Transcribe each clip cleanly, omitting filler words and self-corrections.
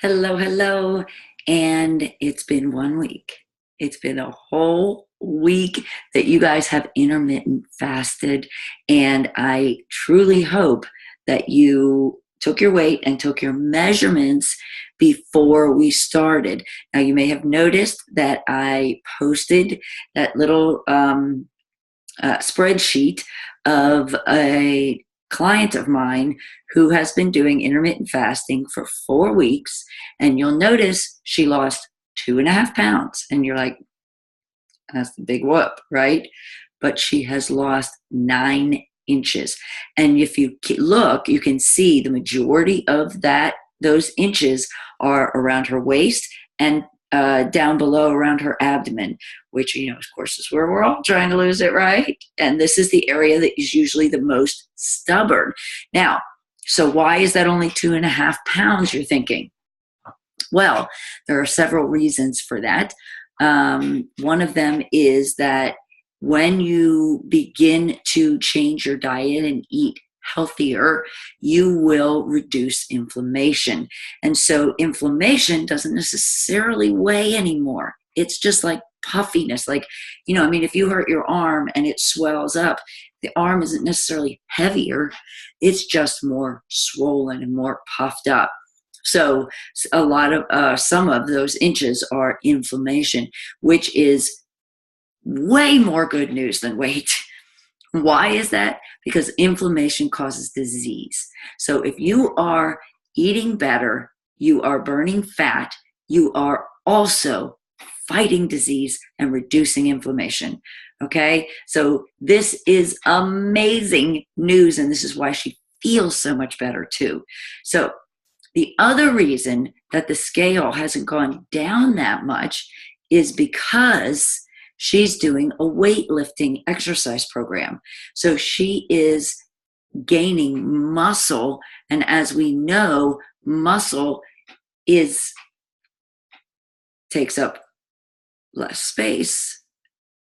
Hello, hello. And it's been 1 week. It's been a whole week that you guys have intermittent fasted. And I truly hope that you took your weight and took your measurements before we started. Now, you may have noticed that I posted that little spreadsheet of a client of mine who has been doing intermittent fasting for 4 weeks. And you'll notice she lost 2.5 pounds. And you're like, that's the big whoop, right? But she has lost 9 inches. And if you look, you can see the majority of those inches are around her waist and down below around her abdomen, which, of course, is where we're all trying to lose it, right? And this is the area that is usually the most stubborn. Now, so why is that only 2.5 pounds, you're thinking? Well, there are several reasons for that. One of them is that when you begin to change your diet and eat healthier, you will reduce inflammation. And so inflammation doesn't necessarily weigh anymore. It's just like puffiness. If you hurt your arm and it swells up, the arm isn't necessarily heavier. It's just more swollen and more puffed up. So some of those inches are inflammation, which is way more good news than weight. Why is that? Because inflammation causes disease. So if you are eating better, you are burning fat, you are also fighting disease and reducing inflammation. Okay? So this is amazing news, and this is why she feels so much better too. So the other reason that the scale hasn't gone down that much is because she's doing a weightlifting exercise program. So she is gaining muscle. And as we know, muscle takes up less space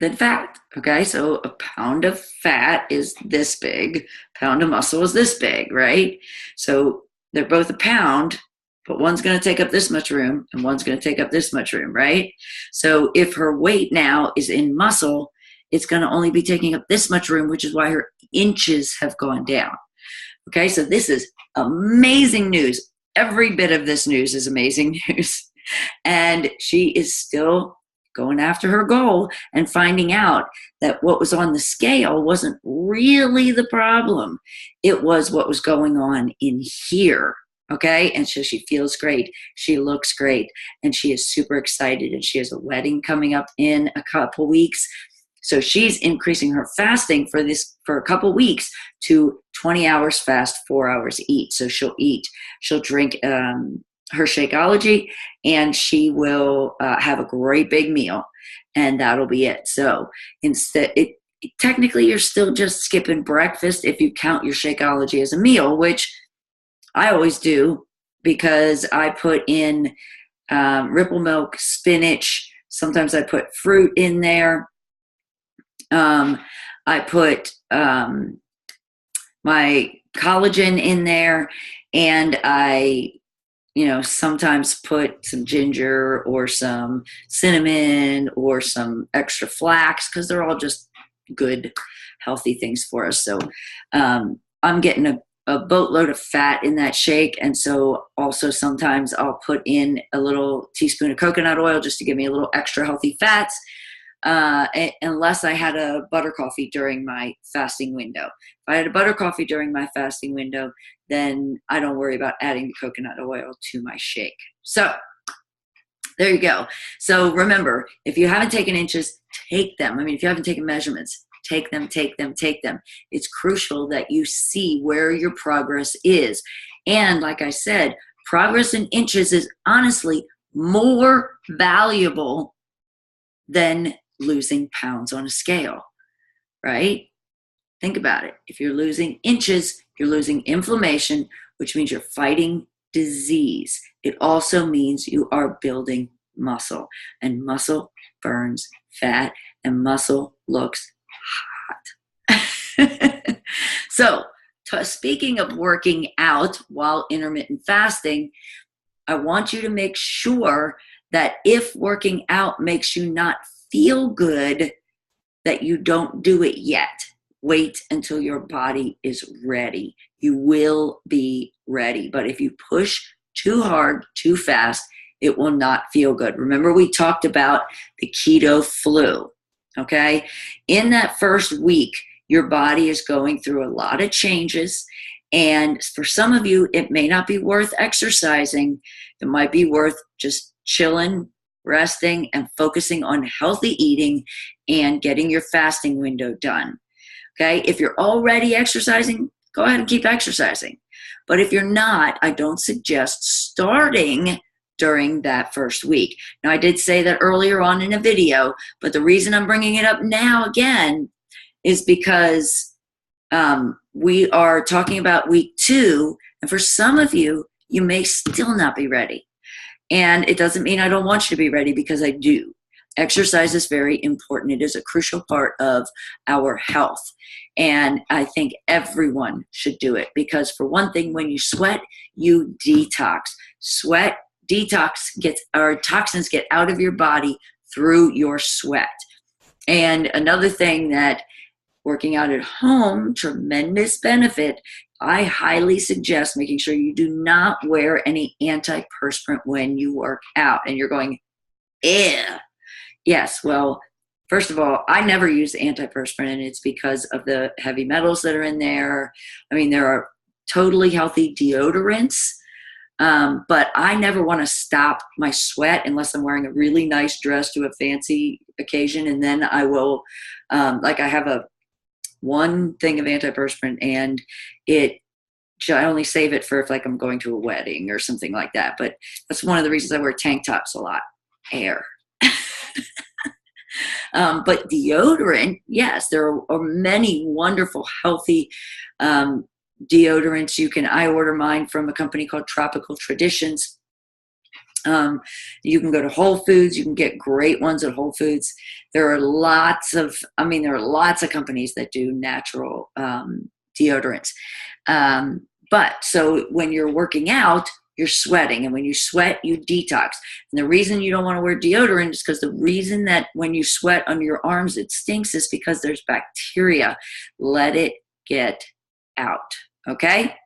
than fat. Okay, so a pound of fat is this big, a pound of muscle is this big, right? So they're both a pound, but one's going to take up this much room and one's going to take up this much room, right? So if her weight now is in muscle, it's going to only be taking up this much room, which is why her inches have gone down. Okay, so this is amazing news. Every bit of this news is amazing news. And she is still going after her goal and finding out that what was on the scale wasn't really the problem. It was what was going on in here. Okay. And so she feels great. She looks great. And she is super excited. And she has a wedding coming up in a couple weeks. So she's increasing her fasting for a couple weeks to 20 hours fast, 4 hours eat. So she'll drink her Shakeology, and she will have a great big meal, and that'll be it. So technically you're still just skipping breakfast if you count your Shakeology as a meal, which I always do because I put in Ripple milk, spinach. Sometimes I put fruit in there. I put my collagen in there, and I sometimes put some ginger or some cinnamon or some extra flax because they're all just good, healthy things for us. So I'm getting a boatload of fat in that shake. And so also sometimes I'll put in a little teaspoon of coconut oil just to give me a little extra healthy fats. Unless I had a butter coffee during my fasting window. If I had a butter coffee during my fasting window, then I don't worry about adding the coconut oil to my shake. So there you go. So remember, if you haven't taken inches, take them. If you haven't taken measurements, take them. It's crucial that you see where your progress is. And like I said, progress in inches is honestly more valuable than losing pounds on a scale, right? Think about it. If you're losing inches, you're losing inflammation, which means you're fighting disease. It also means you are building muscle, and muscle burns fat, and muscle looks hot. So, speaking of working out while intermittent fasting, I want you to make sure that if working out makes you not feel good, that you don't do it yet. Wait until your body is ready. You will be ready. But if you push too hard, too fast, it will not feel good. Remember, we talked about the keto flu, okay? In that first week, your body is going through a lot of changes. And for some of you, it may not be worth exercising. It might be worth just chilling, resting, and focusing on healthy eating and getting your fasting window done. Okay, if you're already exercising, go ahead and keep exercising. But if you're not, I don't suggest starting during that first week. Now, I did say that earlier on in a video, but the reason I'm bringing it up now again is because we are talking about week 2, and for some of you, you may still not be ready. And it doesn't mean I don't want you to be ready, because I do. Exercise is very important. It is a crucial part of our health. And I think everyone should do it, because for one thing, when you sweat, you detox. Sweat detox toxins get out of your body through your sweat. And another thing that working out at home, tremendous benefit. I highly suggest making sure you do not wear any antiperspirant when you work out. And you're going, ew. Yes, well, first of all, I never use antiperspirant, and it's because of the heavy metals that are in there. I mean, there are totally healthy deodorants, but I never want to stop my sweat unless I'm wearing a really nice dress to a fancy occasion. And then I will, I have one thing of antiperspirant, and I only save it for if I'm going to a wedding or something like that. But that's one of the reasons I wear tank tops a lot. Air. But deodorant, yes, there are many wonderful, healthy deodorants. I order mine from a company called Tropical Traditions. You can go to Whole Foods. You can get great ones at Whole Foods. There are lots of companies that do natural deodorants. But so when you're working out, you're sweating. And when you sweat, you detox. And the reason you don't want to wear deodorant is because the reason that when you sweat under your arms, it stinks, is because there's bacteria. Let it get out. Okay?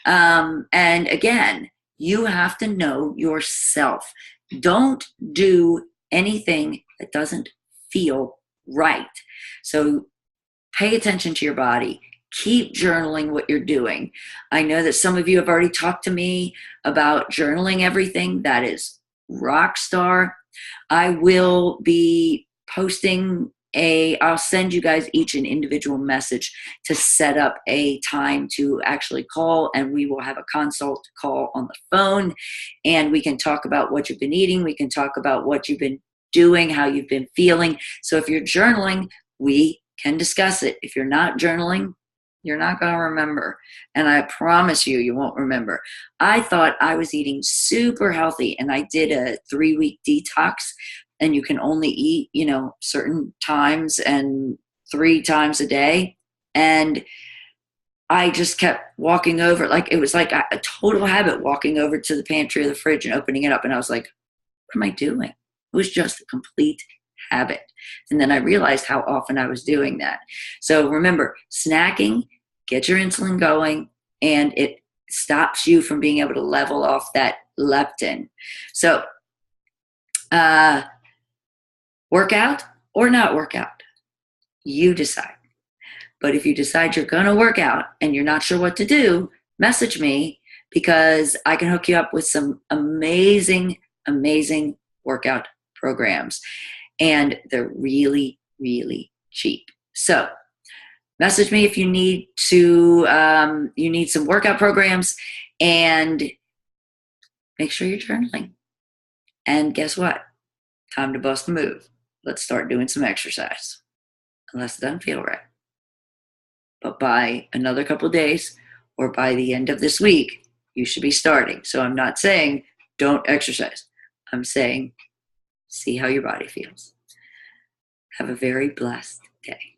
And again, you have to know yourself. Don't do anything that doesn't feel right. So pay attention to your body. Keep journaling what you're doing. I know that some of you have already talked to me about journaling everything. That is rock star. I will be posting I'll send you guys each an individual message to set up a time to actually call, and we will have a consult call on the phone, and we can talk about what you've been eating. We can talk about what you've been doing, how you've been feeling. So if you're journaling, we can discuss it. If you're not journaling, you're not going to remember. And I promise you, you won't remember. I thought I was eating super healthy, and I did a 3-week detox, and you can only eat, certain times and 3 times a day. And I just kept walking over, it was like a total habit, walking over to the pantry or the fridge and opening it up. And I was like, what am I doing? It was just a complete habit. And then I realized how often I was doing that. So remember, snacking, get your insulin going, and it stops you from being able to level off that leptin. So, work out or not work out, you decide. But if you decide you're going to work out and you're not sure what to do, message me, because I can hook you up with some amazing, amazing workout programs. And they're really, really cheap. So message me if you need some workout programs, and make sure you're journaling. And guess what? Time to bust a move. Let's start doing some exercise. Unless it doesn't feel right. But by another couple of days, or by the end of this week, you should be starting. So I'm not saying don't exercise. I'm saying see how your body feels. Have a very blessed day.